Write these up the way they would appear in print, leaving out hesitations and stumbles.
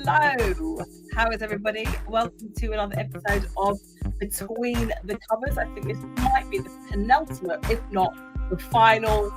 Hello, how is everybody? Welcome to another episode of Between the Covers. I think this might be the penultimate, if not the final.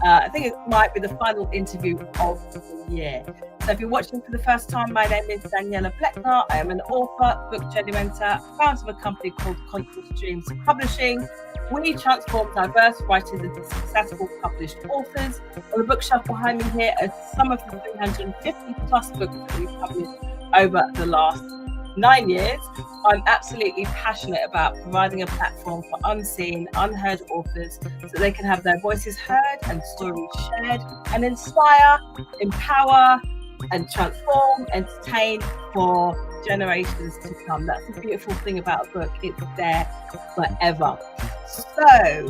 I think it might be the final interview of the year. So if you're watching for the first time, my name is Daniela Bleckner. I am an author, book generator, founder of a company called Conscious Dreams Publishing. We transform diverse writers into successful published authors. On the bookshelf behind me here are some of the 350 plus books that we've published over the last 9 years. I'm absolutely passionate about providing a platform for unseen, unheard authors so they can have their voices heard and stories shared and inspire, empower, and transform, entertain for generations to come. That's the beautiful thing about a book. It's there forever. So,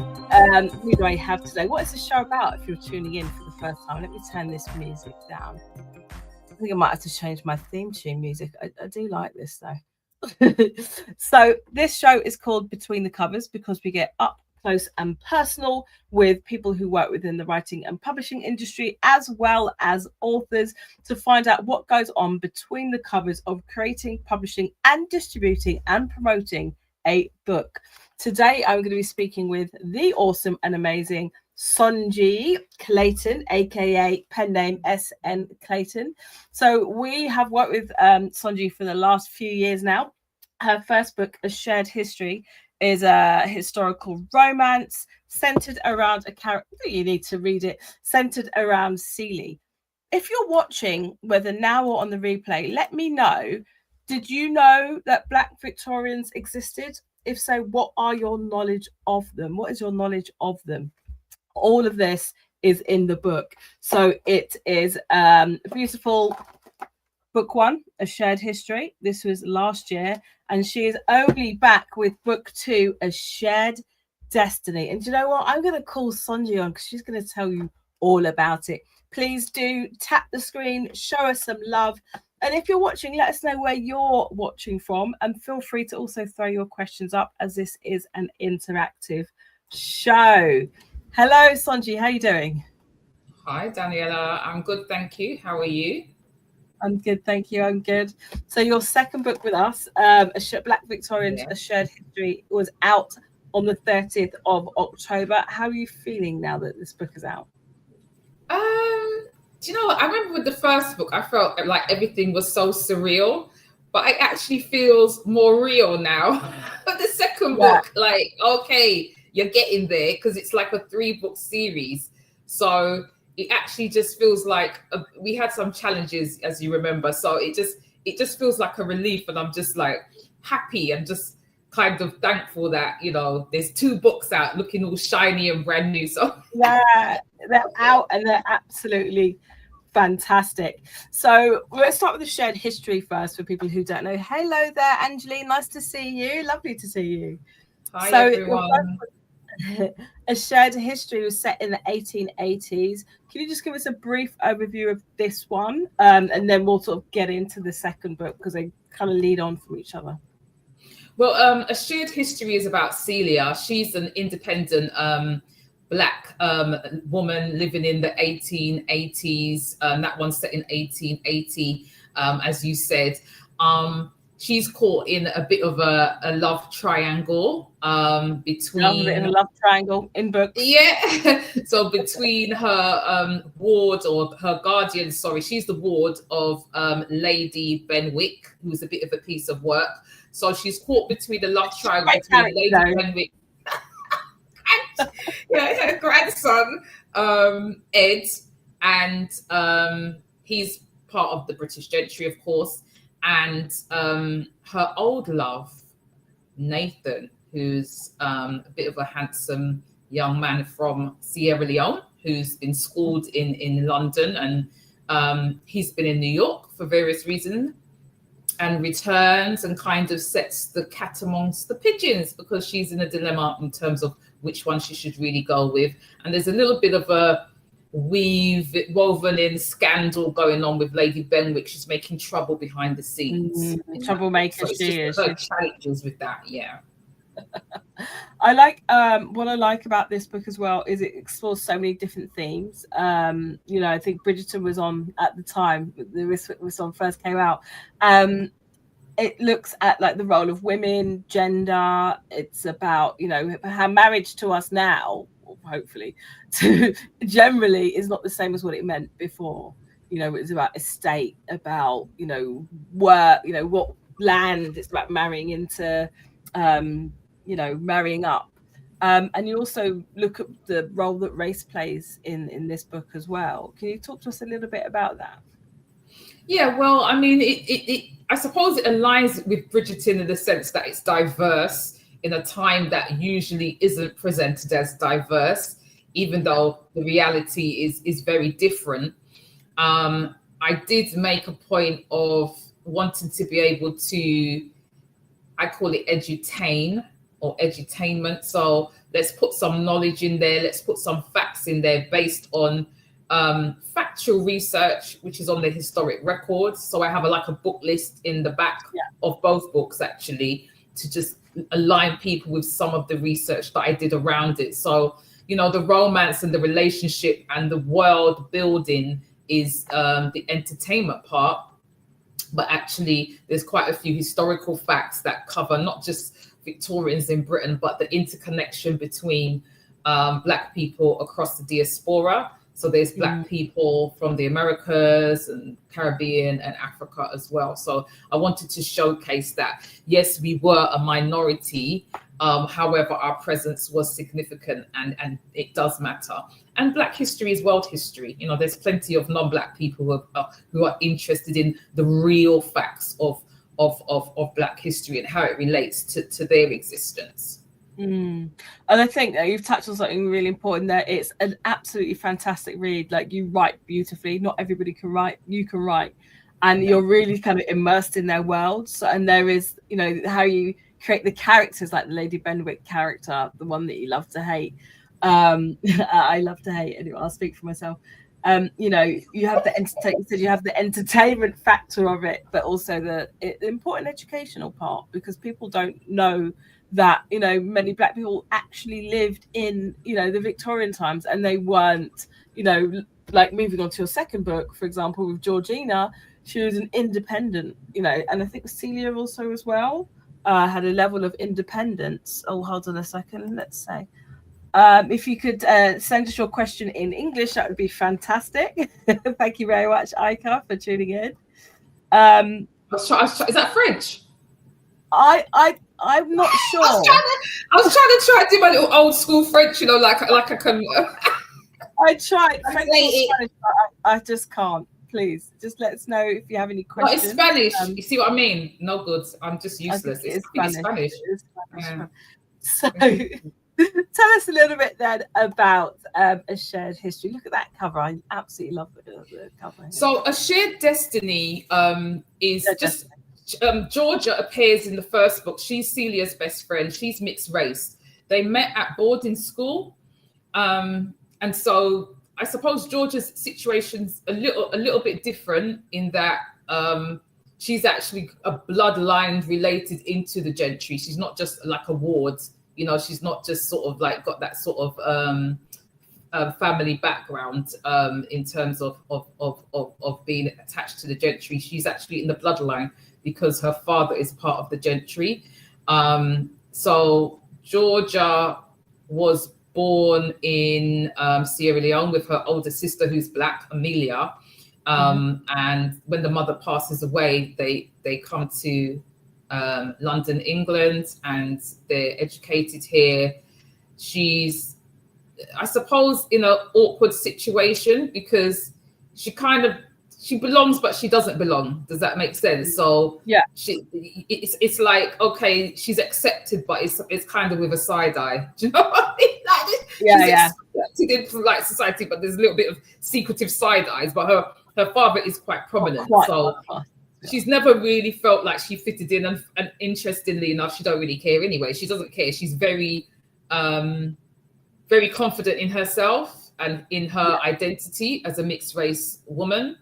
who do I have today? What is the show about if you're tuning in for the first time? Let me turn this music down. I think I might have to change my theme tune music. I do like this though. So this show is called Between the Covers because we get up close and personal with people who work within the writing and publishing industry, as well as authors, to find out what goes on between the covers of creating, publishing, and distributing and promoting a book. Today, I'm going to be speaking with the awesome and amazing Sonji Clayton, aka pen name SN Clayton. So we have worked with Sonji for the last few years now. Her first book, A Shared History, is a historical romance centered around a character. You need to read it. Centered around Seeley. If you're watching, whether now or on the replay, let me know. Did you know that Black Victorians existed? If so, what are your knowledge of them? What is your knowledge of them? All of this is in the book. So it is beautiful. Book one, A Shared History. This was last year. And she is only back with book two, A Shared Destiny. And do you know what? I'm going to call Sonji on because she's going to tell you all about it. Please do tap the screen, show us some love. And if you're watching, let us know where you're watching from. And feel free to also throw your questions up as this is an interactive show. Hello, Sonji. How are you doing? Hi, Daniela. I'm good, thank you. How are you? I'm good, thank you. I'm good. So your second book with us, Black Victorians, A Shared History, was out on the 30th of October. How are you feeling now that this book is out? Do you know what? I remember with the first book, I felt like everything was so surreal, but it actually feels more real now. But the second book, like, okay, you're getting there because it's like a 3-book series. So it actually just feels like we had some challenges, as you remember. So it just feels like a relief, and I'm just like happy and just kind of thankful that, you know, there's 2 books out looking all shiny and brand new. So yeah, they're out and they're absolutely fantastic. So let's start with The Shared History first for people who don't know. Hello there, Angeline. Nice to see you. Lovely to see you. Hi, everyone. A Shared History was set in the 1880s. Can you just give us a brief overview of this one? And then we'll sort of get into the second book because they kind of lead on from each other. Well, A Shared History is about Celia. She's an independent Black woman living in the 1880s. That one's set in 1880, as you said. She's caught in a bit of a love triangle between... in a love triangle in books. Yeah. So between her ward, or her guardian, sorry, she's the ward of Lady Benwick, who's a bit of a piece of work. So she's caught between the love triangle between Lady Benwick her grandson, Ed, and he's part of the British gentry, of course, and her old love, Nathan, who's a bit of a handsome young man from Sierra Leone, who's been schooled in London, and he's been in New York for various reasons, and returns and kind of sets the cat amongst the pigeons because she's in a dilemma in terms of which one she should really go with. And there's a little bit of a woven in scandal going on with Lady Benwick. She's making trouble behind the scenes. Troublemaker, so she is. Her challenges with that, yeah. I like what I like about this book as well is it explores so many different themes. You know, I think Bridgerton was on at the time the song first came out. It looks at like the role of women, gender. It's about, you know, how marriage to us now, hopefully, to generally is not the same as what it meant before. You know, it's about estate, about, you know, work, you know, what land. It's about marrying into, you know, marrying up. And you also look at the role that race plays in this book as well. Can you talk to us a little bit about that? Yeah, well, I mean, I suppose it aligns with Bridgerton in the sense that it's diverse in a time that usually isn't presented as diverse, even though the reality is very different. I did make a point of wanting to be able to, I call it edutain or edutainment. So let's put some knowledge in there. Let's put some facts in there based on factual research, which is on the historic records. So I have like a book list in the back of both books, actually, to just align people with some of the research that I did around it. So, you know, the romance and the relationship and the world building is the entertainment part. But actually, there's quite a few historical facts that cover not just Victorians in Britain, but the interconnection between Black people across the diaspora. So there's Black people from the Americas and Caribbean and Africa as well. So I wanted to showcase that, yes, we were a minority. However, our presence was significant and it does matter. And Black history is world history. You know, there's plenty of non-Black people who are interested in the real facts of Black history and how it relates to their existence. And I think that you've touched on something really important there. It's an absolutely fantastic read. Like, you write beautifully. Not everybody can write. You can write, and you're really kind of immersed in their worlds. So, and there is, you know, how you create the characters, like the Lady Benwick character, the one that you love to hate. I love to hate. Anyway, I'll speak for myself. You know, you have the entertainment factor of it, but also the important educational part, because people don't know that, you know, many Black people actually lived in, you know, the Victorian times, and they weren't, you know, like moving on to your second book, for example, with Georgina, she was an independent, you know, and I think Celia also as well had a level of independence. Oh, hold on a second, let's say. If you could send us your question in English, that would be fantastic. Thank you very much, Aika, for tuning in. Is that French? I'm not sure. I was trying to do my little old school French, you know, like I can. I tried French or Spanish, but I just can't. Please, just let us know if you have any questions. No, it's Spanish. You see what I mean? No good. I'm just useless. It's Spanish. It's Spanish. Yeah. So, tell us a little bit then about A Shared History. Look at that cover. I absolutely love the cover. So, A Shared Destiny is just. Georgia appears in the first book. She's Celia's best friend. She's mixed race. They met at boarding school, and so I suppose Georgia's situation's a little bit different in that she's actually a bloodline related into the gentry. She's not just like a ward, you know. She's not just sort of like got that sort of family background in terms of being attached to the gentry. She's actually in the bloodline because her father is part of the gentry. So Georgia was born in Sierra Leone with her older sister, who's Black, Amelia. And when the mother passes away, they come to London, England, and they're educated here. She's, I suppose, in an awkward situation because she belongs, but she doesn't belong. Does that make sense? So yeah, it's like, okay, she's accepted, but it's kind of with a side eye. Do you know what I mean? Like, she's accepted in like society, but there's a little bit of secretive side eyes. But her father is quite prominent, she's never really felt like she fitted in. And interestingly enough, she don't really care anyway. She doesn't care. She's very, very confident in herself and in her identity as a mixed race woman,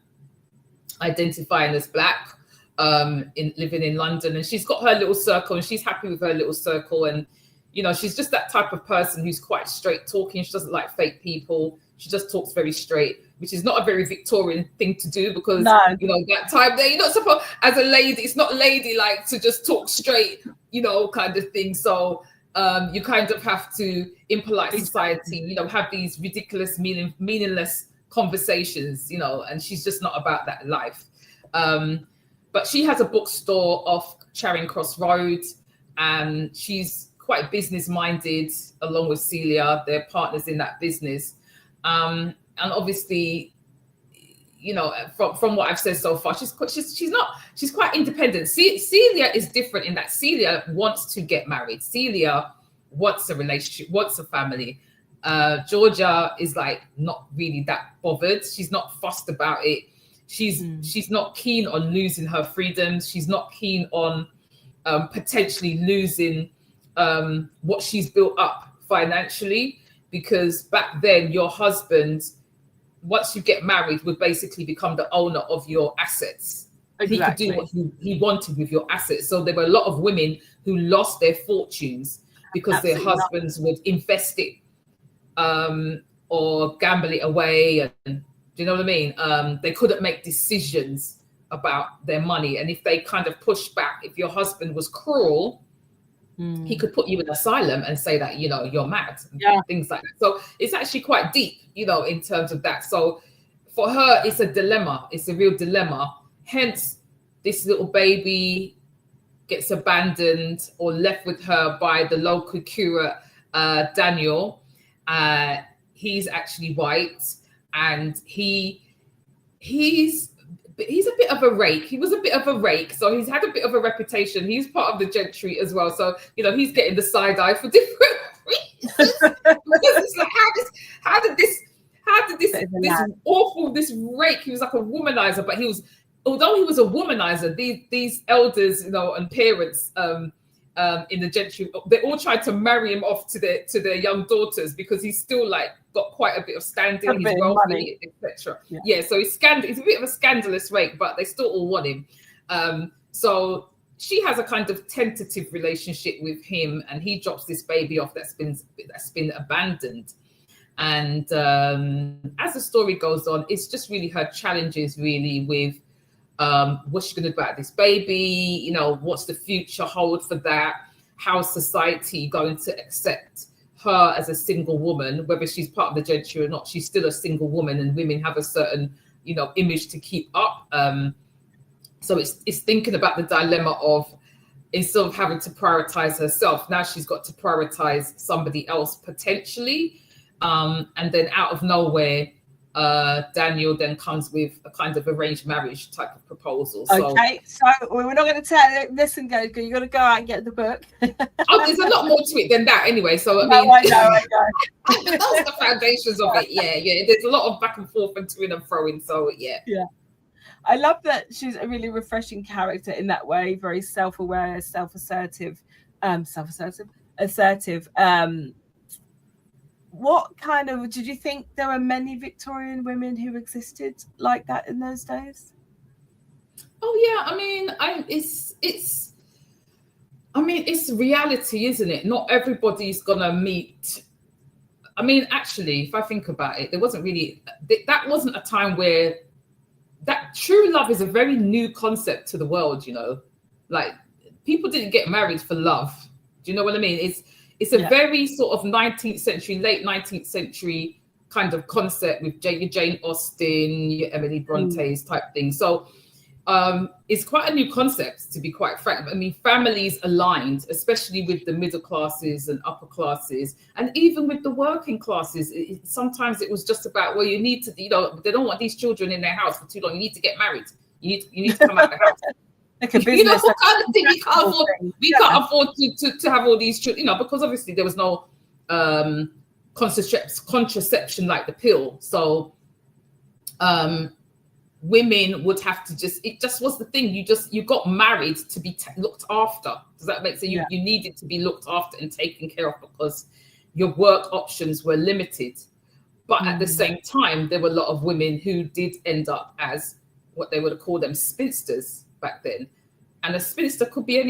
identifying as Black, living in London, and she's got her little circle and she's happy with her little circle. And You know, she's just that type of person who's quite straight talking. She doesn't like fake people. She just talks very straight, which is not a very Victorian thing to do because, you know, that time there, you're not supposed, as a lady, it's not ladylike to just talk straight, you know, kind of thing. So you kind of have to, in polite society, you know, have these ridiculous, meaningless conversations, you know, and she's just not about that life. But she has a bookstore off Charing Cross Road, and she's quite business minded along with Celia. They're partners in that business. And obviously, you know, from what I've said so far, she's quite independent. Celia is different in that Celia wants to get married. Celia wants a relationship, wants a family. Georgia is like not really that bothered. She's not fussed about it. She's not keen on losing her freedoms. She's not keen on potentially losing what she's built up financially, because back then your husband, once you get married, would basically become the owner of your assets. Exactly. He could do what he wanted with your assets. So there were a lot of women who lost their fortunes because their husbands would invest it or gamble it away. And do you know what I mean? They couldn't make decisions about their money. And if they kind of pushed back, if your husband was cruel, he could put you in asylum and say that, you know, you're mad, and things like that. So it's actually quite deep, you know, in terms of that. So for her, it's a dilemma. It's a real dilemma. Hence, this little baby gets abandoned or left with her by the local curate, Daniel. He's actually white, and he's a bit of a rake. He was a bit of a rake, so he's had a bit of a reputation. He's part of the gentry as well, so you know he's getting the side eye for different reasons. It's like, how did this rake? He was like a womanizer, but although he was a womanizer, these elders, you know, and parents in the gentry, they all tried to marry him off to their young daughters because he's still like got quite a bit of standing, he's wealthy, etc. Yeah, so he's a bit of a scandalous rake, but they still all want him. So she has a kind of tentative relationship with him, and he drops this baby off that's been abandoned. And as the story goes on, it's just really her challenges really with what's she going to do about this baby? You know, what's the future hold for that? How is society going to accept her as a single woman, whether she's part of the gentry or not? She's still a single woman, and women have a certain, you know, image to keep up. So it's thinking about the dilemma of, instead of having to prioritize herself, now she's got to prioritize somebody else potentially. And then out of nowhere, Daniel then comes with a kind of arranged marriage type of proposal. Okay, so we're not going to tell. Listen, go. You got to go out and get the book. Oh, there's a lot more to it than that, anyway. So I mean, I know. That's the foundations of it. Yeah. There's a lot of back and forth and to and fro. So yeah. I love that she's a really refreshing character in that way. Very self-aware, assertive. What kind of, did you think there were many Victorian women who existed like that in those days? Oh yeah, I mean, it's reality, isn't it? Not everybody's gonna meet. I mean, actually, if I think about it, that wasn't a time where that true love is a very new concept to the world, you know. Like, people didn't get married for love. Do you know what I mean? It's a very sort of 19th century, late 19th century kind of concept with your Jane Austen, your Emily Bronte's type thing. So it's quite a new concept, to be quite frank. I mean, families aligned, especially with the middle classes and upper classes, and even with the working classes. Sometimes it was just about, well, you need to, you know, they don't want these children in their house for too long. You need to get married. You need to come out of the house. Like a business, you know, what kind of thing we can't afford to have all these children, you know, because obviously there was no contraception like the pill. So women would have to it just was the thing. You got married to be looked after. Does that make sense? You needed to be looked after and taken care of because your work options were limited. But at the same time, there were a lot of women who did end up as what they would call them spinsters back then. And a spinster could be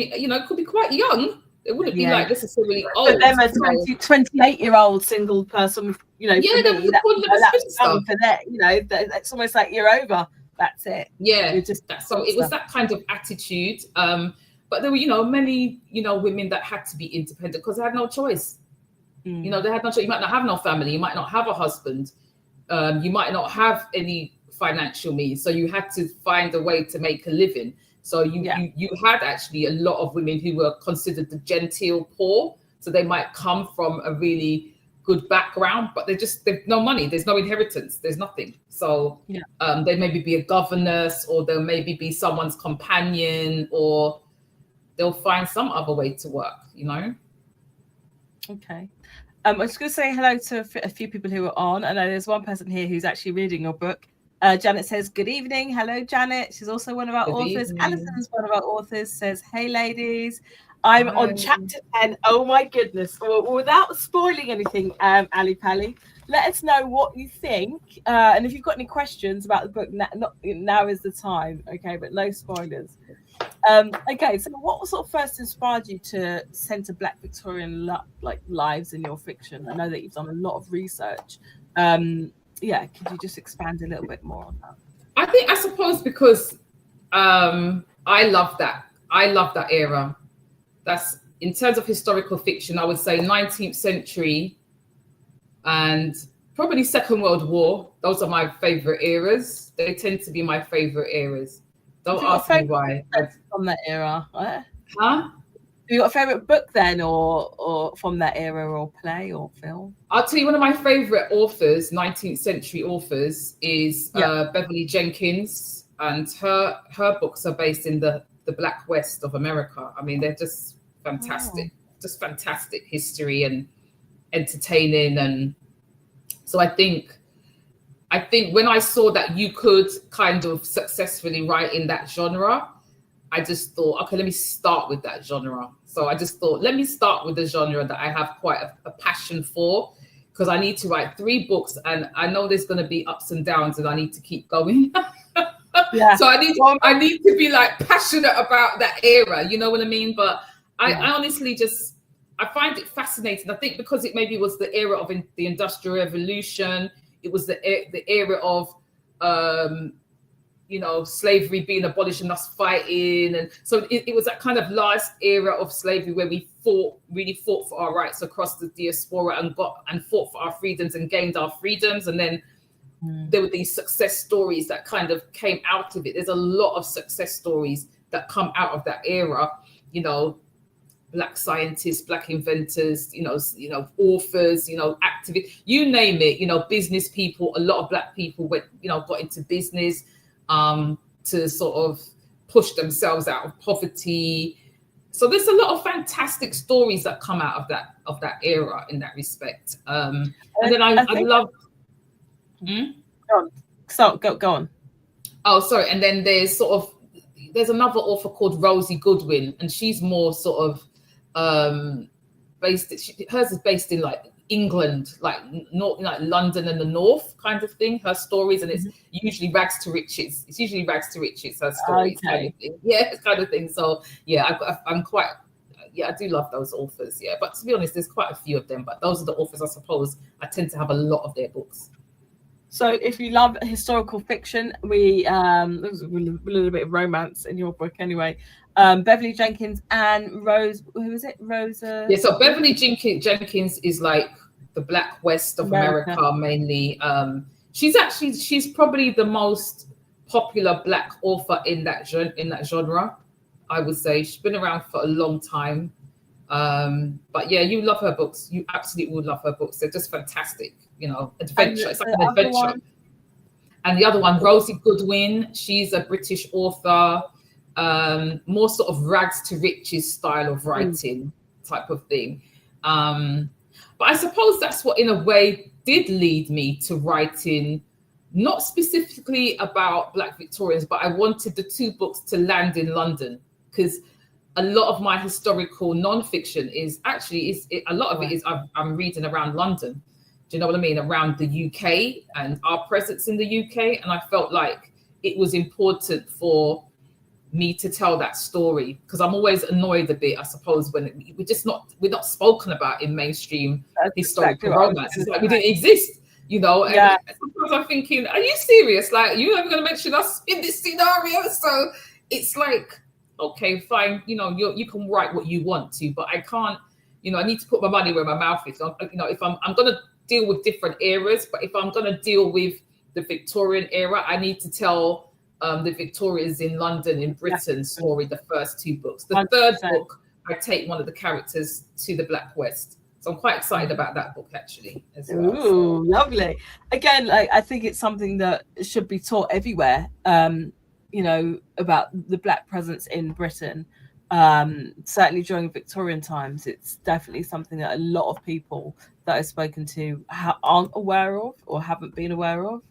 could be quite young. They wouldn't be Yeah. like necessarily For old. them, a So, 28-year-old single person, you know, yeah, for they me, would call them a that's spinster. done for that. You know, it's almost like you're over. That's it. Yeah, You're just so it was that kind of attitude. But there were, many, women that had to be independent because they had no choice. They had no choice. You might not have no family. You might not have a husband. You might not have any financial means. So you had to find a way to make a living. So you had actually a lot of women who were considered the genteel poor. So they might come from a really good background, but they've no money. There's no inheritance. There's nothing. So they maybe be a governess, or they'll maybe be someone's companion, or they'll find some other way to work, Okay. I was going to say hello to a few people who are on. I know there's one person here who's actually reading your book. Janet says, good evening. Hello, Janet. She's also one of our authors. Alison's one of our authors, says, hey, ladies. I'm on chapter 10. Oh, my goodness. Well, without spoiling anything, Ali Pally, let us know what you think. And if you've got any questions about the book, now is the time. Okay, but no spoilers. Okay, so what sort of first inspired you to center Black Victorian lives in your fiction? I know that you've done a lot of research. Could you just expand a little bit more on that? I suppose because I love that era. That's, in terms of historical fiction, I would say 19th century and probably Second World War. Those are my favorite eras. They tend to be my favorite eras. Don't ask me why. From that era, right? Huh? Have you got a favorite book then, or from that era, or play or film? I'll tell you, one of my favorite authors, 19th century authors, is Beverly Jenkins, and her books are based in the Black West of America. I mean, they're just fantastic, just fantastic history and entertaining. And so I think when I saw that you could kind of successfully write in that genre, I just thought, okay, let me start with that genre. So I just thought, let me start with the genre that I have quite a passion for, because I need to write 3 books, and I know there's going to be ups and downs, and I need to keep going. So I need to be like passionate about that era, you know what I mean? But I honestly I find it fascinating. I think because it maybe was the era of the Industrial Revolution. It was the era of, slavery being abolished and us fighting. And so it was that kind of last era of slavery where we really fought for our rights across the diaspora and fought for our freedoms and gained our freedoms. And then there were these success stories that kind of came out of it. There's a lot of success stories that come out of that era, Black scientists, Black inventors, authors, activists, you name it, business people. A lot of Black people went, got into business to sort of push themselves out of poverty. So there's a lot of fantastic stories that come out of that era in that respect. And then I love. Go on. Oh, sorry. And then there's another author called Rosie Goodwin, and she's more sort of hers is based in like England, like London and the North kind of thing, her stories, and it's usually rags to riches. It's usually rags to riches, her stories, kind of thing. Yeah, kind of thing. So yeah, I'm quite, I do love those authors. Yeah, but to be honest, there's quite a few of them, but those are the authors I suppose I tend to have a lot of their books. So if you love historical fiction, there's a little bit of romance in your book anyway. Beverly Jenkins and Rose, who is it? Rosa? Yeah, so Beverly Jenkins is like the Black West of America mainly. She's probably the most popular Black author in that genre, I would say. She's been around for a long time. But yeah, you love her books. You absolutely would love her books. They're just fantastic, adventure. It's like an adventure. And the other one, Rosie Goodwin, she's a British author, more sort of rags to riches style of writing type of thing. But I suppose that's what in a way did lead me to writing, not specifically about Black Victorians, but I wanted the 2 books to land in London, because a lot of my historical non-fiction is actually a lot of it is I'm reading around London. Do you know what I mean? Around the UK and our presence in the UK. And I felt like it was important for me to tell that story, because I'm always annoyed a bit, I suppose, when we're not spoken about in mainstream historical romance. It's like we didn't exist, you know. And sometimes I'm thinking, are you serious? Like, you're never going to mention us in this scenario? So it's like, okay, fine, you know, you can write what you want to, but I can't, you know, I need to put my money where my mouth is. You know, if I'm going to deal with different eras, but if I'm going to deal with the Victorian era, I need to tell the Victorians in London, in Britain story, the first 2 books. The 100%. Third book, I take one of the characters to the Black West. So I'm quite excited about that book, actually, as well. Ooh, lovely. Again, like, I think it's something that should be taught everywhere, you know, about the Black presence in Britain. Certainly during Victorian times, it's definitely something that a lot of people that I've spoken to aren't aware of or haven't been aware of.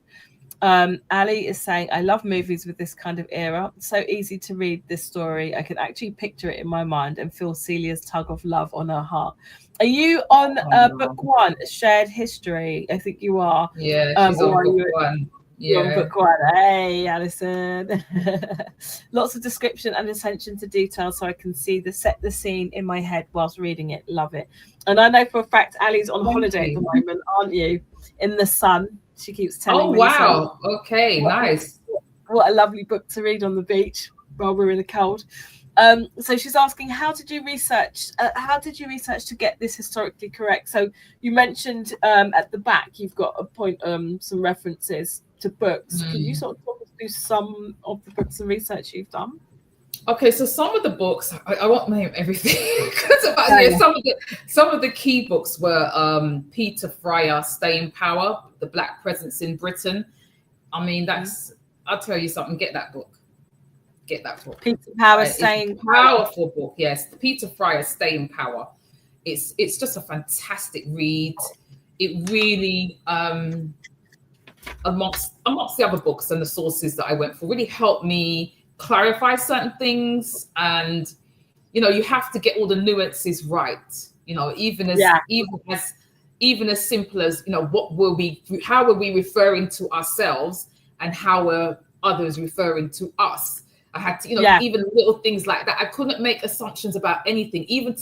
Ali is saying, I love movies with this kind of era. So easy to read this story. I can actually picture it in my mind and feel Celia's tug of love on her heart. Are you on book 1, Shared History? I think you are. Yeah, she's on book 1. Yeah. On book 1. Hey, Alison. Lots of description and attention to detail so I can set the scene in my head whilst reading it. Love it. And I know for a fact Ali's on holiday at the moment, aren't you? In the sun. She keeps telling me. Oh, wow. So, okay, nice. What a lovely book to read on the beach while we're in the cold. So she's asking, how did you research to get this historically correct? So you mentioned at the back you've got a point, some references to books. Can you sort of talk us through some of the books and research you've done? Okay, so some of the books, I won't name everything. Some of the key books were Peter Fryer, Staying Power, The Black Presence in Britain. I mean, I'll tell you something, get that book. Peter Power, Staying Power. Powerful book, yes. Peter Fryer, Staying Power. It's just a fantastic read. It really, amongst the other books and the sources that I went for, really helped me clarify certain things. And you know, you have to get all the nuances right, you know, even as simple as, you know, how are we referring to ourselves and how are others referring to us. I had to, you know, even little things like that. I couldn't make assumptions about anything, even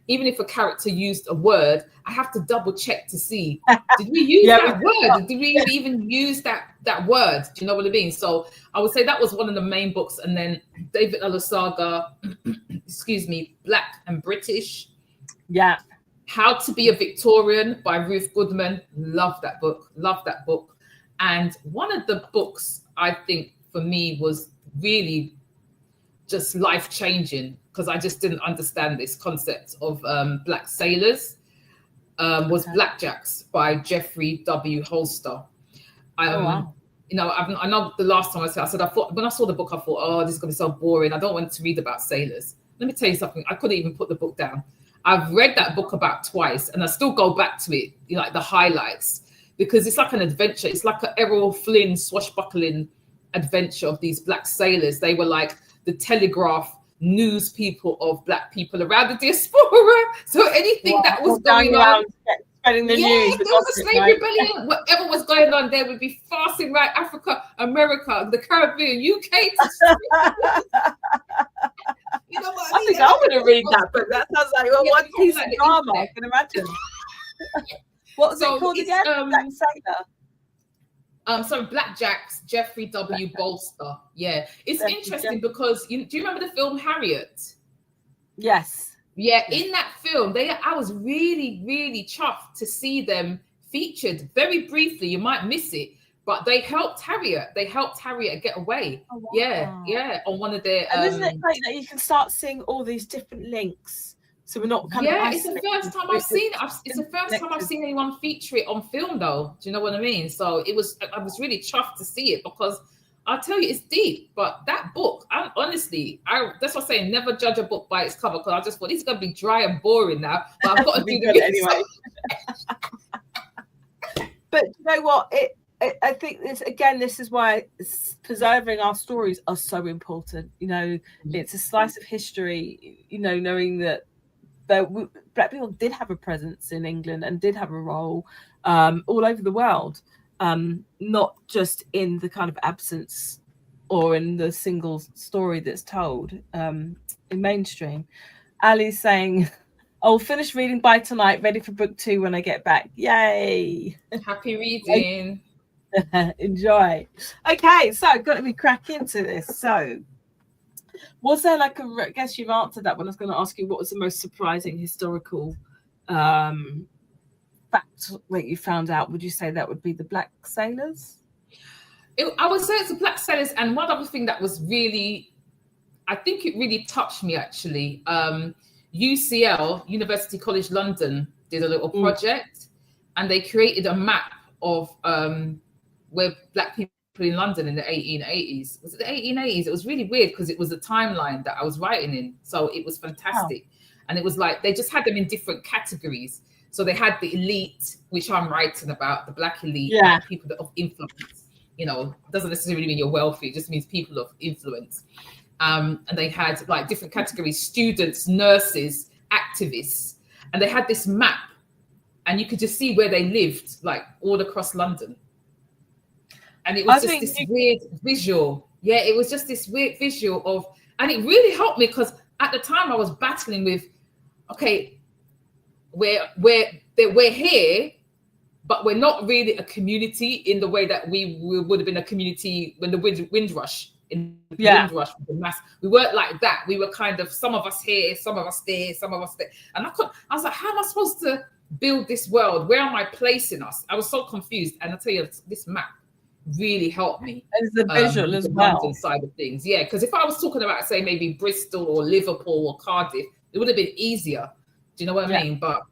if a character used a word, I have to double check to see, did we use that word? Did we even use that word? Do you know what I mean? So I would say that was one of the main books. And then David Olusoga, Black and British. Yeah. How to Be a Victorian by Ruth Goodman. Love that book. And one of the books I think for me was really just life-changing, because I just didn't understand this concept of Black sailors, was Blackjacks by Jeffrey W. Holster. You know, I know the last time I thought, when I saw the book, I thought, oh, this is going to be so boring. I don't want to read about sailors. Let me tell you something. I couldn't even put the book down. I've read that book about twice, and I still go back to it, you know, like the highlights, because it's like an adventure. It's like an Errol Flynn swashbuckling adventure of these Black sailors. They were like the Telegraph news people of Black people around the diaspora. So anything that was going on, spreading the news, there was a slave rebellion, whatever was going on, there would be fasting right Africa, America, the Caribbean, UK. You know what I mean? think I want to read that book. That sounds like one piece of drama. I can imagine. What was it called again? Black Sailor. So Blackjacks, Jeffrey W. Bolster. Yeah, it's interesting because do you remember the film Harriet? Yes. Yeah, in that film, I was really, really chuffed to see them featured very briefly. You might miss it, but they helped Harriet. Get away. Oh, wow. Yeah, on one of their. And isn't it great that you can start seeing all these different links? So we're not kind of. Yeah, it's the first time I've seen it. It's the first time I've seen anyone feature it on film, though. Do you know what I mean? So I was really chuffed to see it, because I'll tell you, it's deep. But that book, that's what I'm saying, never judge a book by its cover, because I just thought, it's going to be dry and boring now. But I've got to do the anyway. But you know what? I think this is why preserving our stories are so important. You know, it's a slice of history, you know, knowing that Black people did have a presence in England and did have a role all over the world, not just in the kind of absence or in the single story that's told in mainstream. Ali's saying, I'll finish reading by tonight, ready for book 2 when I get back. Yay! Happy reading. Enjoy. Okay, so I've got to be crack into this. So was there like I guess you've answered that one. I was going to ask you what was the most surprising historical fact that you found out? Would you say that would be the black sailors? I would say it's the black sailors, and one other thing that was really, I think it really touched me actually. UCL, University College London, did a little project, and they created a map of where black people in London in the 1880s. Was it the 1880s? It was really weird because it was the timeline that I was writing in, so it was fantastic. Wow. And it was like they just had them in different categories. So they had the elite, which I'm writing about, the black elite, black people of influence. You know, doesn't necessarily mean you're wealthy, it just means people of influence. And they had like different categories: students, nurses, activists. And they had this map, and you could just see where they lived, like all across London. And it was just this weird visual. Yeah, it was just this weird visual of, and it really helped me because at the time I was battling with, okay, we're here, but we're not really a community in the way that we would have been a community when the Windrush, Windrush was the mass. We weren't like that. We were kind of some of us here, some of us there, some of us there. And I was like, how am I supposed to build this world? Where am I placing us? I was so confused. And I tell you, this map really helped me. And the visual as well. London side of things. Yeah, because if I was talking about, say, maybe Bristol or Liverpool or Cardiff, it would have been easier. Do you know what I mean? But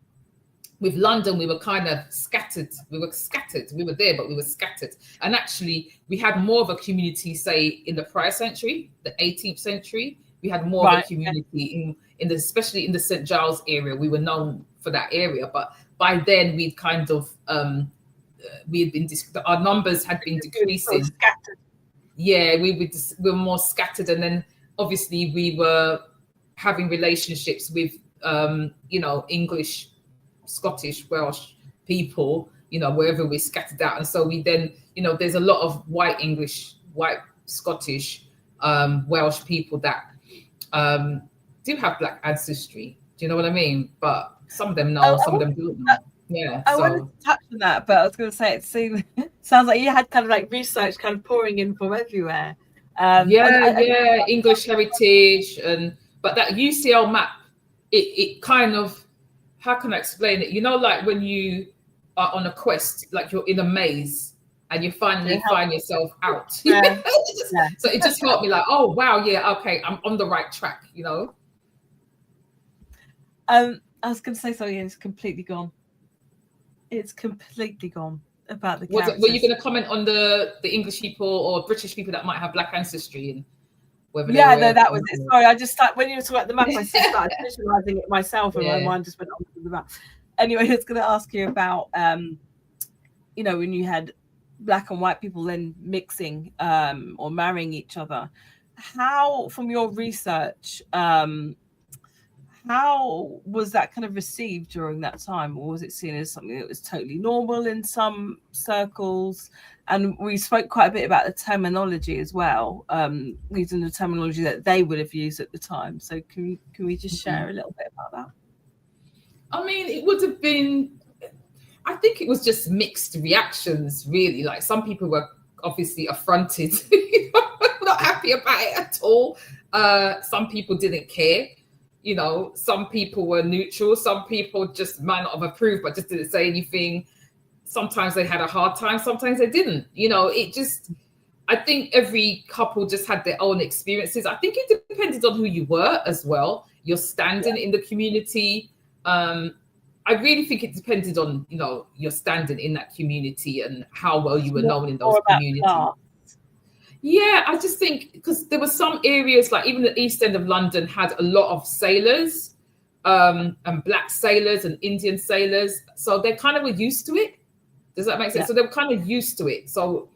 with London, we were kind of scattered. We were there, but we were scattered. And actually, we had more of a community, say, in the prior century, the 18th century. We had more of a community in the, especially in the St. Giles area. We were known for that area. But by then, we'd kind of, our numbers had been decreasing. Yeah, we were more scattered. And then, obviously, we were having relationships with, English, Scottish, Welsh people, wherever we're scattered out. And so we then, there's a lot of white English, white Scottish, Welsh people that do have black ancestry. Do you know what I mean? But some of them know, some of them don't know. Yeah. I wanted to touch on that, but I was going to say it sounds like you had kind of like research kind of pouring in from everywhere. English heritage, but that UCL map, it kind of, how can I explain it? Like when you are on a quest, like you're in a maze and you finally find yourself out. So it just helped me like, oh, wow, yeah, okay, I'm on the right track, I was going to say something and it's completely gone. It's completely gone about the characters. Were you going to comment on the English people or British people that might have black ancestry and whether that was it. Sorry, I just started, when you were talking about the map, I started visualizing it myself and my mind just went on to the map. Anyway, I was going to ask you about, when you had black and white people then mixing or marrying each other. How, from your research, how was that kind of received during that time? Or was it seen as something that was totally normal in some circles? And we spoke quite a bit about the terminology as well, using the terminology that they would have used at the time. So can we just share a little bit about that? I mean, it would have been, I think it was just mixed reactions, really. Like some people were obviously affronted, not happy about it at all. Some people didn't care. Some people were neutral. Some people just might not have approved, but just didn't say anything. Sometimes they had a hard time. Sometimes they didn't. I think every couple just had their own experiences. I think it depended on who you were as well. Your standing in the community. I really think it depended on, your standing in that community and how well you were known in those communities. Yeah, I just think because there were some areas, like even the East End of London had a lot of sailors and black sailors and Indian sailors. So they kind of were used to it. Does that make sense? Yeah. So they were kind of used to it. So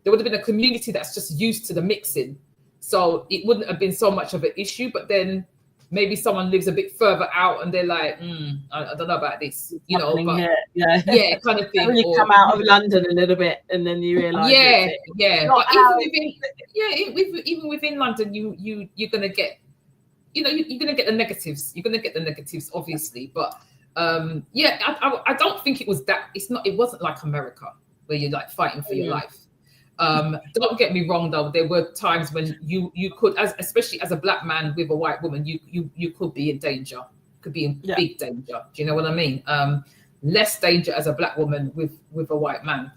there would have been a community that's just used to the mixing. So it wouldn't have been so much of an issue. But then maybe someone lives a bit further out and they're like, I don't know about this, you know, but yeah, kind of thing. When you come out of London a little bit and then you realise, but even within London, you're gonna get, you know, you're gonna get the negatives. You're gonna get the negatives, obviously, but I don't think it was that. It wasn't like America where you're like fighting for your life. Don't get me wrong though, there were times when you could, especially as a black man with a white woman, you could be in danger, could be in big danger. Do you know what I mean? Less danger as a black woman with a white man,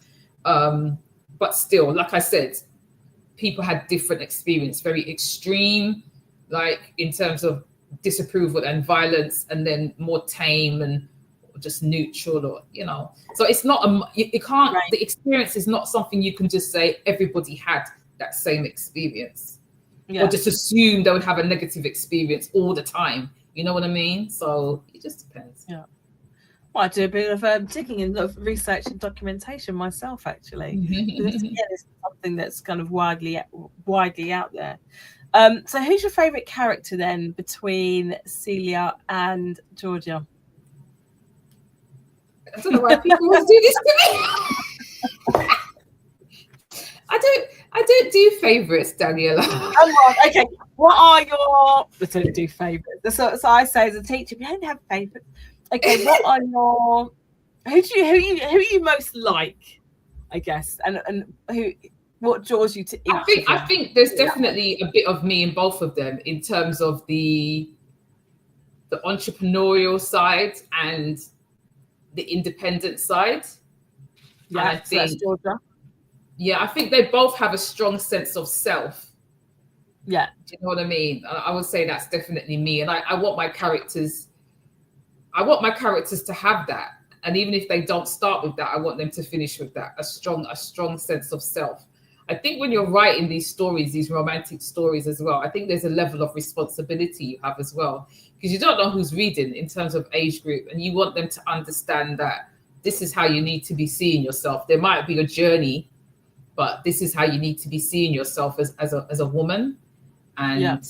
but still, like I said, people had different experience, very extreme, like in terms of disapproval and violence, and then more tame and just neutral, or you know. So it's not you can't, the experience is not something you can just say everybody had that same experience, or just assume they would have a negative experience all the time, you know what I mean? So it just depends. Well, I do a bit of digging and research and documentation myself, actually. It's something that's kind of widely out there. So who's your favorite character then between Celia and Georgia? I don't know why people want to do this to me. I don't do favorites, Daniela. Okay, what are your? I don't do favorites. So I say as a teacher, we don't have favorites. Okay, what are your? Who you most like? I guess, and what draws you to each? I think there's definitely a bit of me in both of them in terms of the entrepreneurial side and the independent side. Yeah, I think that's Georgia. Yeah, I think they both have a strong sense of self. Yeah. Do you know what I mean? I would say that's definitely me. And I want my characters to have that. And even if they don't start with that, I want them to finish with that, a strong sense of self. I think when you're writing these stories, these romantic stories as well, I think there's a level of responsibility you have as well, because you don't know who's reading in terms of age group, and you want them to understand that this is how you need to be seeing yourself. There might be a journey, but this is how you need to be seeing yourself as a woman. And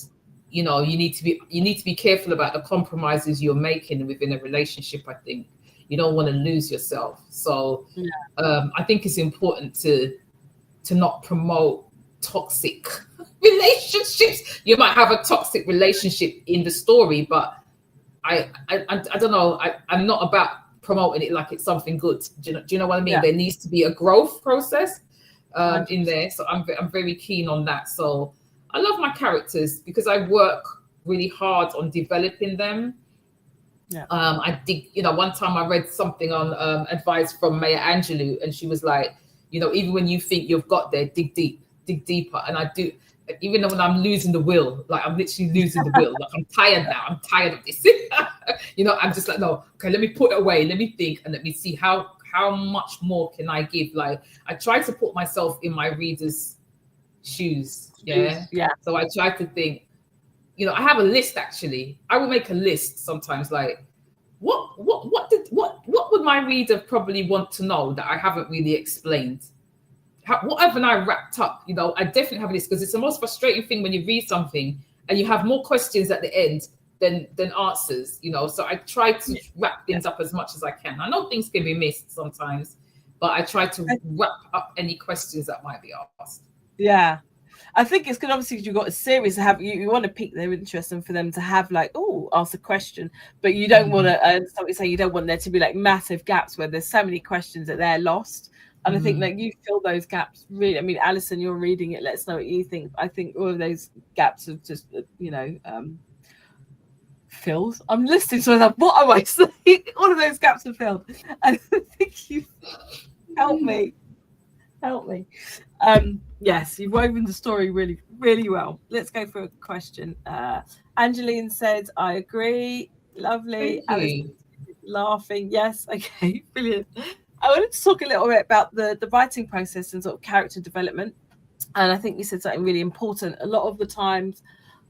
you know, you need to be careful about the compromises you're making within a relationship. I think you don't want to lose yourself. So I think it's important to not promote toxic relationships. You might have a toxic relationship in the story, but I don't know. I'm not about promoting it like it's something good. Do you know what I mean? There needs to be a growth process in there. So I'm very keen on that. So I love my characters because I work really hard on developing them. I dig. You know, one time I read something on advice from Maya Angelou, and she was like, you know, even when you think you've got there, dig deeper. And I do, even when I'm losing the will, like I'm literally losing the will. Like I'm tired now. I'm tired of this. You know, I'm just like, no, okay, let me put it away. Let me think, and let me see how much more can I give. Like I try to put myself in my reader's shoes. Yeah. So I try to think, you know, I have a list actually. I will make a list sometimes, like what would my reader probably want to know that I haven't really explained? What haven't I wrapped up? You know, I definitely have a list, because it's the most frustrating thing when you read something and you have more questions at the end than answers, you know. So I try to wrap things up as much as I can. I know things can be missed sometimes, but I try to wrap up any questions that might be asked. Yeah. I think it's good, obviously, because you've got a series to have. You want to pique their interest and for them to have like, ask a question, but you don't want to. Somebody say you don't want there to be like massive gaps where there's so many questions that they're lost. And I think that you fill those gaps really. I mean, Alison, you're reading it. Let us know what you think. I think all of those gaps have just, you know, filled. I'm listening to myself. What am I saying? All of those gaps are filled. I think you help me. Yes, you've woven the story really, really well. Let's go for a question. Angeline said, I agree. Lovely. Laughing. Yes. Okay. Brilliant. I wanted to talk a little bit about the writing process and sort of character development. And I think you said something really important. A lot of the times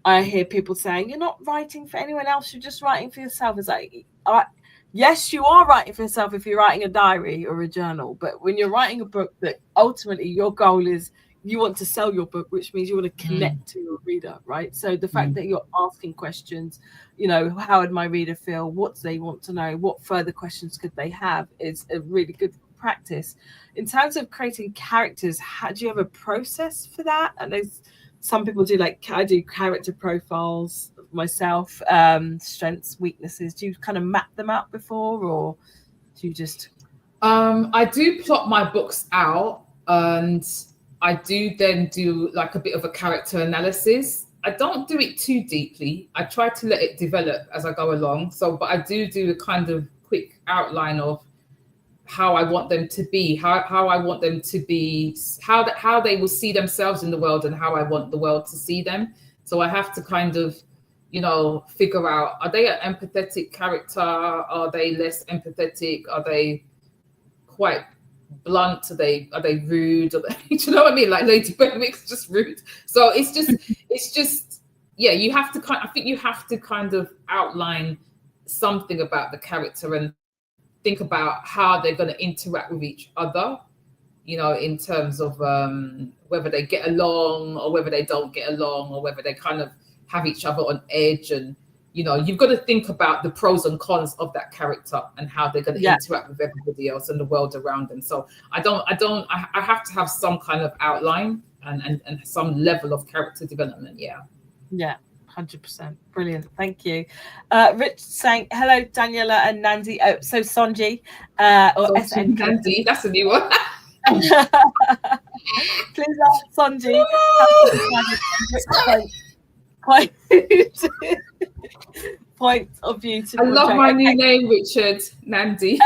I hear people saying, you're not writing for anyone else, you're just writing for yourself. It's like, yes, you are writing for yourself if you're writing a diary or a journal. But when you're writing a book that ultimately your goal is you want to sell your book, which means you want to connect to your reader, right? So the fact that you're asking questions, you know, how would my reader feel? What do they want to know? What further questions could they have? Is a really good practice. In terms of creating characters, do you have a process for that? And there's some people do, like I do character profiles myself, strengths, weaknesses. Do you kind of map them out before, or do you just? I do plot my books out, and I do then do like a bit of a character analysis. I don't do it too deeply. I try to let it develop as I go along. So, but I do a kind of quick outline of how I want them to be, how I want them to be, how they will see themselves in the world, and how I want the world to see them. So I have to kind of, you know, figure out, are they an empathetic character? Are they less empathetic? Are they quite blunt? Are they rude? Do you know what I mean? Like Lady Benwick's just rude. So it's just yeah, you have to I think you have to kind of outline something about the character and think about how they're going to interact with each other, you know, in terms of whether they get along or whether they don't get along, or whether they kind of have each other on edge. And, you know, you've got to think about the pros and cons of that character and how they're going to interact with everybody else and the world around them. So I have to have some kind of outline and some level of character development. Yeah 100%. Brilliant, thank you. Rich saying hello, Daniela and Nandi. Oh, so Sonji, or SN Nandi, that's a new one. Please ask Sonji. Point of view to I love my new name, Richard. Nandi.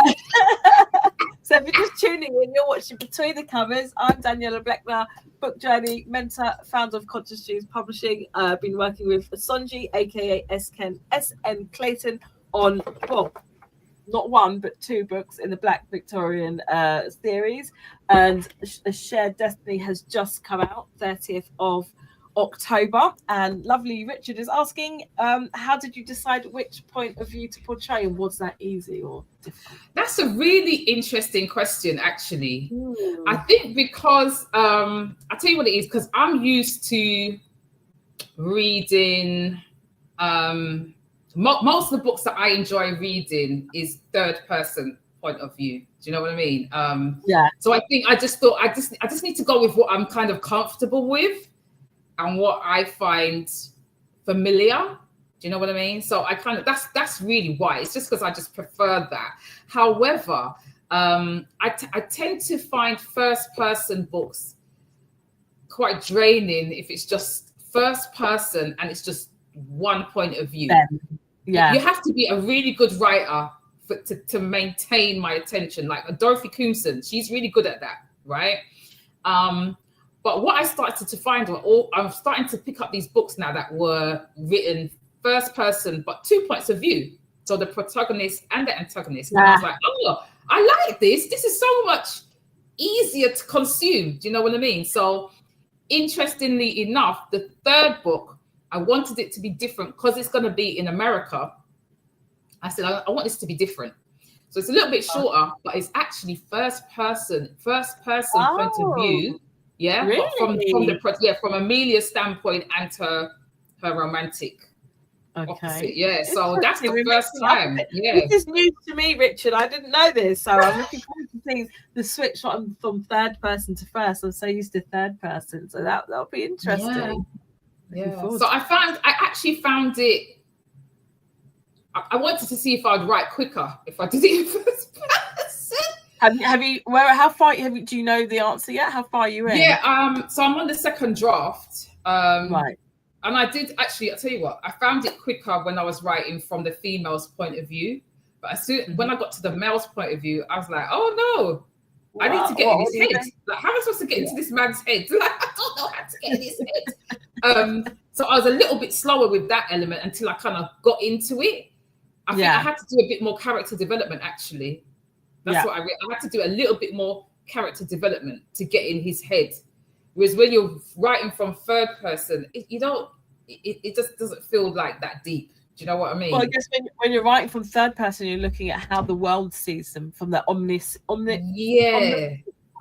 So if you're just tuning in, you're watching Between the Covers. I'm Daniela Bleckner, book journey mentor, founder of Conscious Dreams Publishing. I've been working with Sonji, aka SN Clayton, on, well, not one but two books in the Black Victorian series, and A Shared Destiny has just come out 30th of October. And lovely Richard is asking, how did you decide which point of view to portray, and was that easy or difficult? That's a really interesting question, actually. I think because I'll tell you what it is, because I'm used to reading most of the books that I enjoy reading is third person point of view. Do you know what I mean? So I think I just thought I just need to go with what I'm kind of comfortable with and what I find familiar. Do you know what I mean? So I kind of, that's really why. It's just because I just prefer that. However, I tend to find first person books quite draining if it's just first person and it's just one point of view. Yeah, you have to be a really good writer to maintain my attention. Like Dorothy Coomson, she's really good at that, right? But what I started to find I'm starting to pick up these books now that were written first person, but 2 points of view. So the protagonist and the antagonist. And I was like, oh, I like this. This is so much easier to consume. Do you know what I mean? So interestingly enough, the third book, I wanted it to be different because it's going to be in America. I said, I want this to be different. So it's a little bit shorter, but it's actually first person point of view. Yeah, really? From Amelia's standpoint and her romantic opposite. Yeah, so that's the first time. Yeah, this is news to me, Richard. I didn't know this, so I'm looking forward to seeing the switch from third person to first. I'm so used to third person, so that'll be interesting. Yeah. So I actually found it. I wanted to see if I'd write quicker if I did it in first person. Have you? How far? Do you know the answer yet? How far are you in? Yeah. So I'm on the second draft. Right. And I did actually. I'll tell you what. I found it quicker when I was writing from the female's point of view. But as soon when I got to the male's point of view, I was like, oh no, I need to get in his head. Like, how am I supposed to get into this man's head? Like, I don't know how to get in his head. So I was a little bit slower with that element until I kind of got into it. I think I had to do a bit more character development, actually. That's what I had to do a little bit more character development to get in his head. Whereas when you're writing from third person, it just doesn't feel like that deep. Do you know what I mean? Well, I guess when you're writing from third person, you're looking at how the world sees them from the omniscient